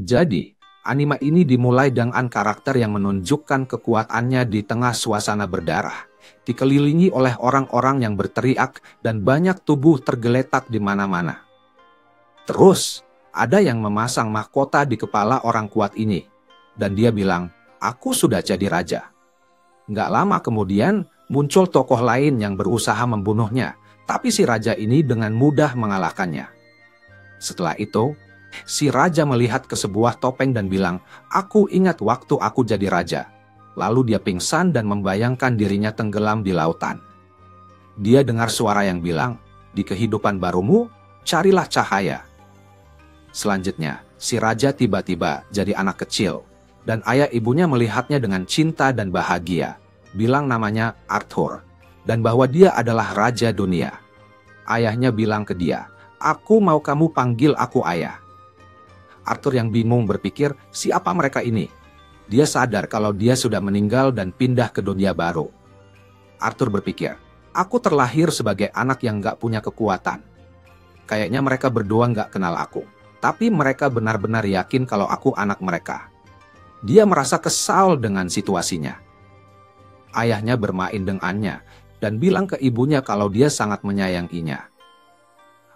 Jadi, anime ini dimulai dengan karakter yang menunjukkan kekuatannya di tengah suasana berdarah, dikelilingi oleh orang-orang yang berteriak dan banyak tubuh tergeletak di mana-mana. Terus, ada yang memasang mahkota di kepala orang kuat ini, dan dia bilang, "Aku sudah jadi raja." Nggak lama kemudian, muncul tokoh lain yang berusaha membunuhnya, tapi si raja ini dengan mudah mengalahkannya. Setelah itu, si raja melihat ke sebuah topeng dan bilang, "Aku ingat waktu aku jadi raja." Lalu dia pingsan dan membayangkan dirinya tenggelam di lautan. Dia dengar suara yang bilang, "Di kehidupan barumu, carilah cahaya." Selanjutnya, si raja tiba-tiba jadi anak kecil, dan ayah ibunya melihatnya dengan cinta dan bahagia, bilang namanya Arthur, dan bahwa dia adalah raja dunia. Ayahnya bilang ke dia, "Aku mau kamu panggil aku ayah." Arthur yang bingung berpikir, siapa mereka ini? Dia sadar kalau dia sudah meninggal dan pindah ke dunia baru. Arthur berpikir, aku terlahir sebagai anak yang gak punya kekuatan. Kayaknya mereka berdua gak kenal aku. Tapi mereka benar-benar yakin kalau aku anak mereka. Dia merasa kesal dengan situasinya. Ayahnya bermain dengannya dan bilang ke ibunya kalau dia sangat menyayanginya.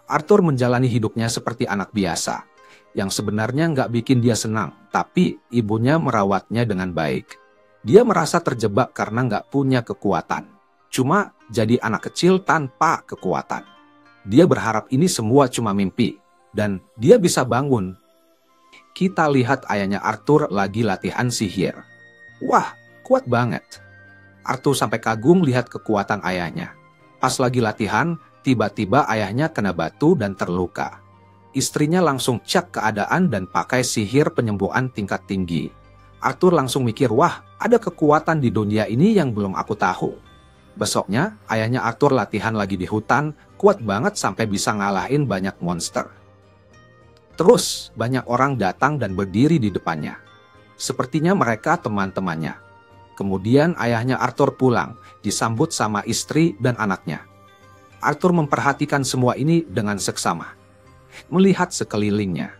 Arthur menjalani hidupnya seperti anak biasa, yang sebenarnya nggak bikin dia senang, tapi ibunya merawatnya dengan baik. Dia merasa terjebak karena nggak punya kekuatan. Cuma jadi anak kecil tanpa kekuatan. Dia berharap ini semua cuma mimpi, dan dia bisa bangun. Kita lihat ayahnya Arthur lagi latihan sihir. Wah, kuat banget. Arthur sampai kagum lihat kekuatan ayahnya. Pas lagi latihan, tiba-tiba ayahnya kena batu dan terluka. Istrinya langsung cek keadaan dan pakai sihir penyembuhan tingkat tinggi. Arthur langsung mikir, wah, ada kekuatan di dunia ini yang belum aku tahu. Besoknya, ayahnya Arthur latihan lagi di hutan, kuat banget sampai bisa ngalahin banyak monster. Terus, banyak orang datang dan berdiri di depannya. Sepertinya mereka teman-temannya. Kemudian ayahnya Arthur pulang, disambut sama istri dan anaknya. Arthur memperhatikan semua ini dengan seksama. Melihat sekelilingnya.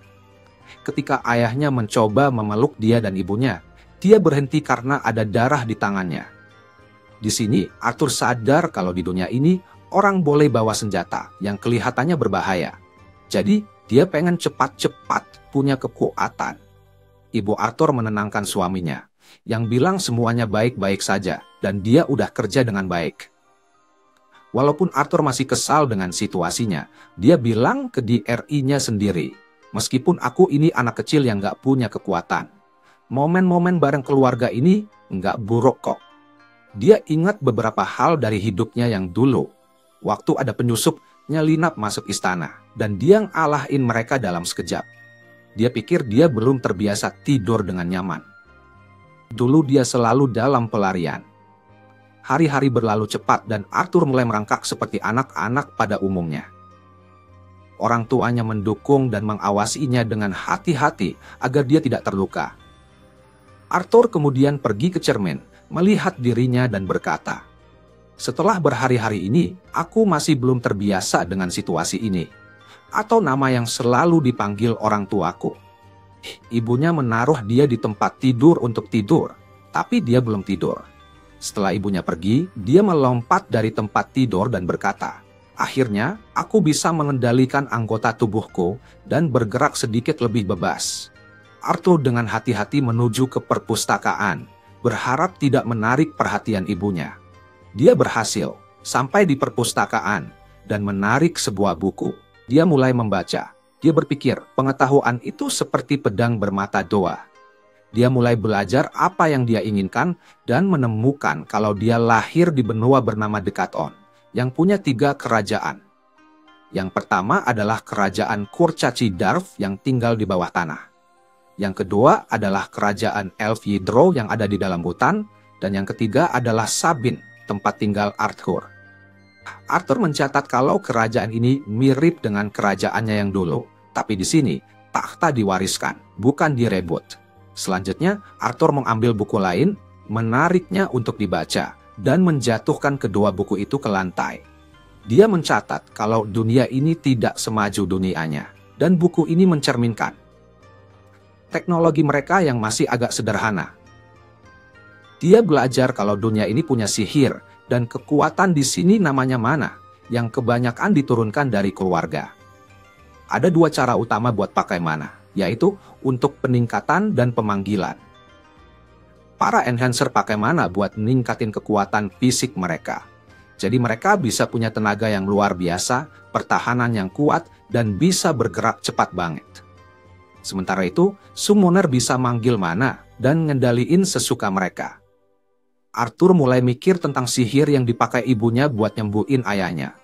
Ketika ayahnya mencoba memeluk dia dan ibunya, dia berhenti karena ada darah di tangannya. Di sini, Arthur sadar kalau di dunia ini, orang boleh bawa senjata yang kelihatannya berbahaya. Jadi, dia pengen cepat-cepat punya kekuatan. Ibu Arthur menenangkan suaminya, yang bilang semuanya baik-baik saja, dan dia udah kerja dengan baik. Walaupun Arthur masih kesal dengan situasinya, dia bilang ke dirinya sendiri, meskipun aku ini anak kecil yang gak punya kekuatan, momen-momen bareng keluarga ini gak buruk kok. Dia ingat beberapa hal dari hidupnya yang dulu, waktu ada penyusup nyelinap masuk istana, dan dia ngalahin mereka dalam sekejap. Dia pikir dia belum terbiasa tidur dengan nyaman. Dulu dia selalu dalam pelarian. Hari-hari berlalu cepat dan Arthur mulai merangkak seperti anak-anak pada umumnya. Orang tuanya mendukung dan mengawasinya dengan hati-hati agar dia tidak terluka. Arthur kemudian pergi ke cermin, melihat dirinya dan berkata, "Setelah berhari-hari ini, aku masih belum terbiasa dengan situasi ini. Atau nama yang selalu dipanggil orang tuaku." Ibunya menaruh dia di tempat tidur untuk tidur, tapi dia belum tidur. Setelah ibunya pergi, dia melompat dari tempat tidur dan berkata, "Akhirnya, aku bisa mengendalikan anggota tubuhku dan bergerak sedikit lebih bebas." Arthur dengan hati-hati menuju ke perpustakaan, berharap tidak menarik perhatian ibunya. Dia berhasil sampai di perpustakaan dan menarik sebuah buku. Dia mulai membaca. Dia berpikir pengetahuan itu seperti pedang bermata dua. Dia mulai belajar apa yang dia inginkan dan menemukan kalau dia lahir di benua bernama Dekaton yang punya 3 kerajaan. Yang pertama adalah kerajaan Kurcaci Darf yang tinggal di bawah tanah. Yang kedua adalah kerajaan Elf Yidro yang ada di dalam hutan. Dan yang ketiga adalah Sabin, tempat tinggal Arthur. Arthur mencatat kalau kerajaan ini mirip dengan kerajaannya yang dulu, tapi di sini takhta diwariskan, bukan direbut. Selanjutnya, Arthur mengambil buku lain, menariknya untuk dibaca, dan menjatuhkan kedua buku itu ke lantai. Dia mencatat kalau dunia ini tidak semaju dunianya, dan buku ini mencerminkan. teknologi mereka yang masih agak sederhana. Dia belajar kalau dunia ini punya sihir, dan kekuatan di sini namanya mana, yang kebanyakan diturunkan dari keluarga. Ada dua cara utama buat pakai mana, yaitu untuk peningkatan dan pemanggilan. Para enhancer pakai mana buat meningkatin kekuatan fisik mereka. Jadi mereka bisa punya tenaga yang luar biasa, pertahanan yang kuat, dan bisa bergerak cepat banget. Sementara itu, summoner bisa manggil mana dan ngendaliin sesuka mereka. Arthur mulai mikir tentang sihir yang dipakai ibunya buat nyembuhin ayahnya.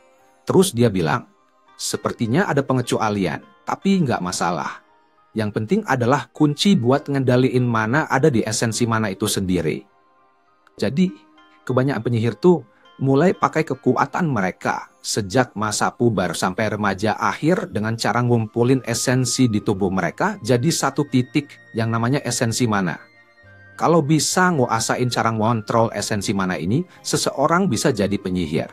Terus dia bilang, sepertinya ada pengecualian, tapi nggak masalah. Yang penting adalah kunci buat ngendaliin mana ada di esensi mana itu sendiri. Jadi, kebanyakan penyihir tuh mulai pakai kekuatan mereka sejak masa puber sampai remaja akhir dengan cara ngumpulin esensi di tubuh mereka jadi satu titik yang namanya esensi mana. Kalau bisa nguasain cara ngontrol esensi mana ini, seseorang bisa jadi penyihir.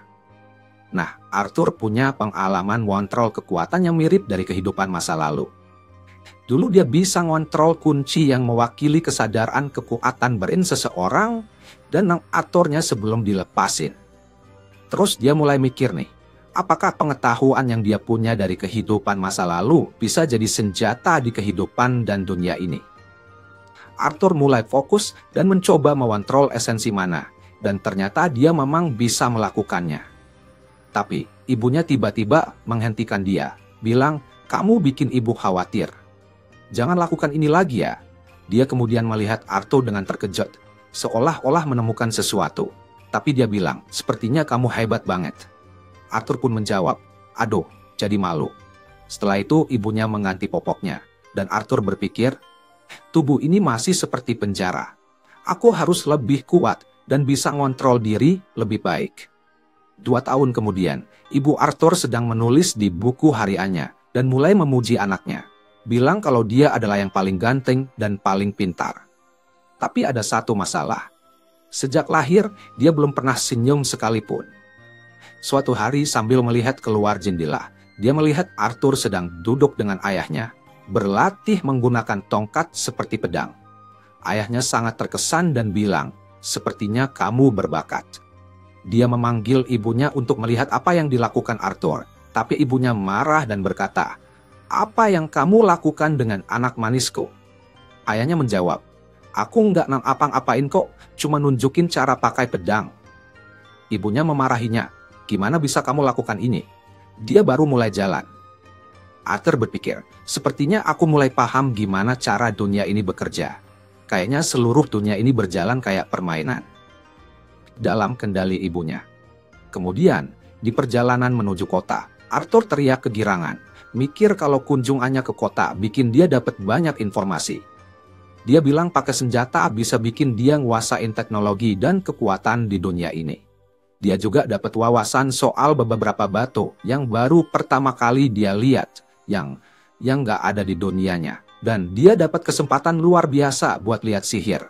Nah, Arthur punya pengalaman ngontrol kekuatan yang mirip dari kehidupan masa lalu. Dulu dia bisa ngontrol kunci yang mewakili kesadaran kekuatan berin seseorang dan mengaturnya sebelum dilepasin. Terus dia mulai mikir nih, apakah pengetahuan yang dia punya dari kehidupan masa lalu bisa jadi senjata di kehidupan dan dunia ini? Arthur mulai fokus dan mencoba mengontrol esensi mana, dan ternyata dia memang bisa melakukannya. Tapi ibunya tiba-tiba menghentikan dia, bilang, "Kamu bikin ibu khawatir. Jangan lakukan ini lagi ya." Dia kemudian melihat Arthur dengan terkejut, seolah-olah menemukan sesuatu. Tapi dia bilang, "Sepertinya kamu hebat banget." Arthur pun menjawab, "Aduh, jadi malu." Setelah itu ibunya mengganti popoknya, dan Arthur berpikir, tubuh ini masih seperti penjara. Aku harus lebih kuat dan bisa ngontrol diri lebih baik. 2 tahun kemudian, ibu Arthur sedang menulis di buku hariannya dan mulai memuji anaknya. Bilang kalau dia adalah yang paling ganteng dan paling pintar. Tapi ada satu masalah. Sejak lahir, dia belum pernah senyum sekalipun. Suatu hari sambil melihat keluar jendela, dia melihat Arthur sedang duduk dengan ayahnya, berlatih menggunakan tongkat seperti pedang. Ayahnya sangat terkesan dan bilang, "Sepertinya kamu berbakat." Dia memanggil ibunya untuk melihat apa yang dilakukan Arthur, tapi ibunya marah dan berkata, "Apa yang kamu lakukan dengan anak manisku?" Ayahnya menjawab, "Aku nggak ngapa-ngapain kok, cuma nunjukin cara pakai pedang." Ibunya memarahinya, "Gimana bisa kamu lakukan ini? Dia baru mulai jalan." Arthur berpikir, sepertinya aku mulai paham gimana cara dunia ini bekerja. Kayaknya seluruh dunia ini berjalan kayak permainan. Dalam kendali ibunya. Kemudian, di perjalanan menuju kota, Arthur teriak kegirangan. Mikir kalau kunjungannya ke kota bikin dia dapat banyak informasi. Dia bilang pakai senjata bisa bikin dia nguasain teknologi dan kekuatan di dunia ini. Dia juga dapat wawasan soal beberapa batu yang baru pertama kali dia lihat, yang nggak ada di dunianya. Dan dia dapat kesempatan luar biasa buat lihat sihir.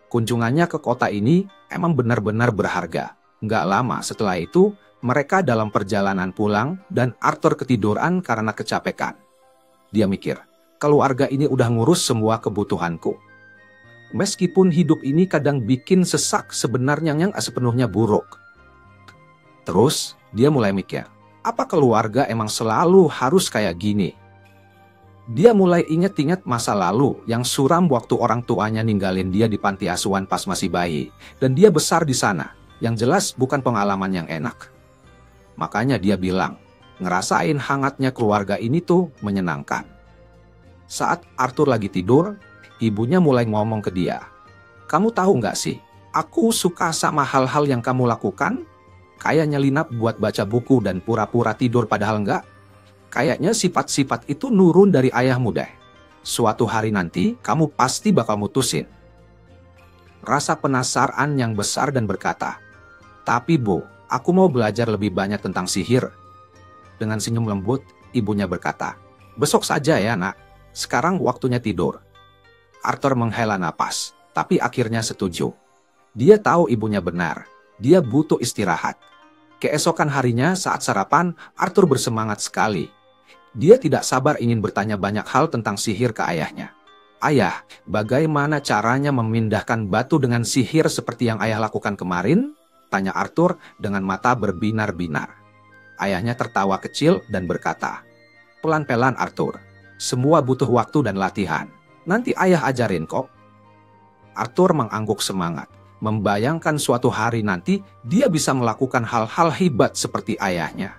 Kunjungannya ke kota ini emang benar-benar berharga. Nggak lama setelah itu, mereka dalam perjalanan pulang dan Arthur ketiduran karena kecapekan. Dia mikir, keluarga ini udah ngurus semua kebutuhanku. Meskipun hidup ini kadang bikin sesak, sebenarnya yang sepenuhnya buruk. Terus, dia mulai mikir, apa keluarga emang selalu harus kayak gini? Dia mulai inget-inget masa lalu yang suram waktu orang tuanya ninggalin dia di panti asuhan pas masih bayi. Dan dia besar di sana, yang jelas bukan pengalaman yang enak. Makanya dia bilang, ngerasain hangatnya keluarga ini tuh menyenangkan. Saat Arthur lagi tidur, ibunya mulai ngomong ke dia, "Kamu tahu nggak sih, aku suka sama hal-hal yang kamu lakukan? Kayak nyelinap buat baca buku dan pura-pura tidur padahal nggak. Kayaknya sifat-sifat itu nurun dari ayahmu deh. Suatu hari nanti, kamu pasti bakal mutusin." Rasa penasaran yang besar dan berkata, "Tapi Bu, aku mau belajar lebih banyak tentang sihir." Dengan senyum lembut, ibunya berkata, "Besok saja ya nak, sekarang waktunya tidur." Arthur menghela napas, tapi akhirnya setuju. Dia tahu ibunya benar, dia butuh istirahat. Keesokan harinya saat sarapan, Arthur bersemangat sekali. Dia tidak sabar ingin bertanya banyak hal tentang sihir ke ayahnya. "Ayah, bagaimana caranya memindahkan batu dengan sihir seperti yang ayah lakukan kemarin?" tanya Arthur dengan mata berbinar-binar. Ayahnya tertawa kecil dan berkata, "Pelan-pelan Arthur, semua butuh waktu dan latihan. Nanti ayah ajarin kok." Arthur mengangguk semangat, membayangkan suatu hari nanti dia bisa melakukan hal-hal hebat seperti ayahnya.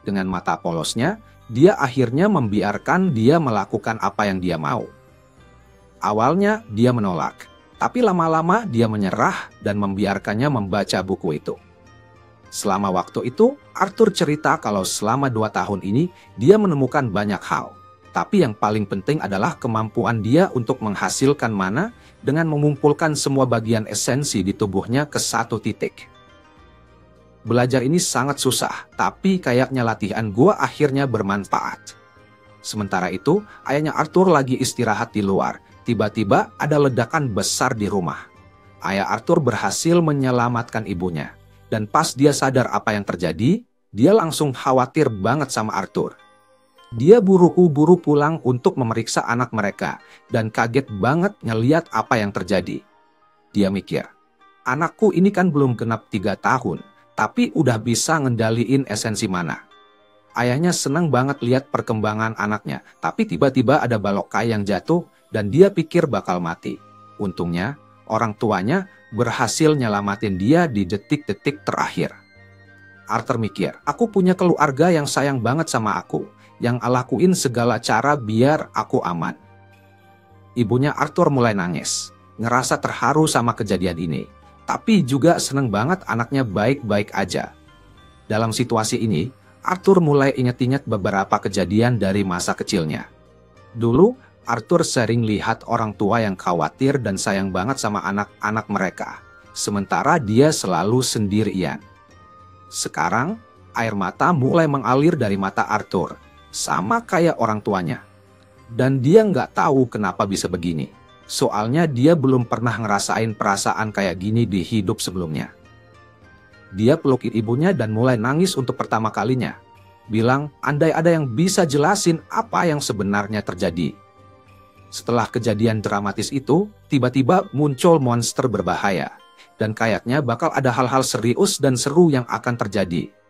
Dengan mata polosnya, dia akhirnya membiarkan dia melakukan apa yang dia mau. Awalnya dia menolak, tapi lama-lama dia menyerah dan membiarkannya membaca buku itu. Selama waktu itu, Arthur cerita kalau selama 2 tahun ini dia menemukan banyak hal. Tapi yang paling penting adalah kemampuan dia untuk menghasilkan mana dengan mengumpulkan semua bagian esensi di tubuhnya ke satu titik. Belajar ini sangat susah, tapi kayaknya latihan gua akhirnya bermanfaat. Sementara itu, ayahnya Arthur lagi istirahat di luar. Tiba-tiba ada ledakan besar di rumah. Ayah Arthur berhasil menyelamatkan ibunya. Dan pas dia sadar apa yang terjadi, dia langsung khawatir banget sama Arthur. Dia buru-buru pulang untuk memeriksa anak mereka dan kaget banget ngeliat apa yang terjadi. Dia mikir, "Anakku ini kan belum genap 3 tahun, tapi udah bisa ngendaliin esensi mana." Ayahnya senang banget lihat perkembangan anaknya, tapi tiba-tiba ada balok kayu yang jatuh dan dia pikir bakal mati. Untungnya, orang tuanya berhasil nyelamatin dia di detik-detik terakhir. Arthur mikir, "Aku punya keluarga yang sayang banget sama aku, yang lakuin segala cara biar aku aman." Ibunya Arthur mulai nangis, ngerasa terharu sama kejadian ini, tapi juga seneng banget anaknya baik-baik aja. Dalam situasi ini, Arthur mulai inget-inget beberapa kejadian dari masa kecilnya. Dulu, Arthur sering lihat orang tua yang khawatir dan sayang banget sama anak-anak mereka, sementara dia selalu sendirian. Sekarang, air mata mulai mengalir dari mata Arthur, sama kayak orang tuanya. Dan dia nggak tahu kenapa bisa begini. Soalnya dia belum pernah ngerasain perasaan kayak gini di hidup sebelumnya. Dia pelukin ibunya dan mulai nangis untuk pertama kalinya. Bilang, andai ada yang bisa jelasin apa yang sebenarnya terjadi. Setelah kejadian dramatis itu, tiba-tiba muncul monster berbahaya. Dan kayaknya bakal ada hal-hal serius dan seru yang akan terjadi.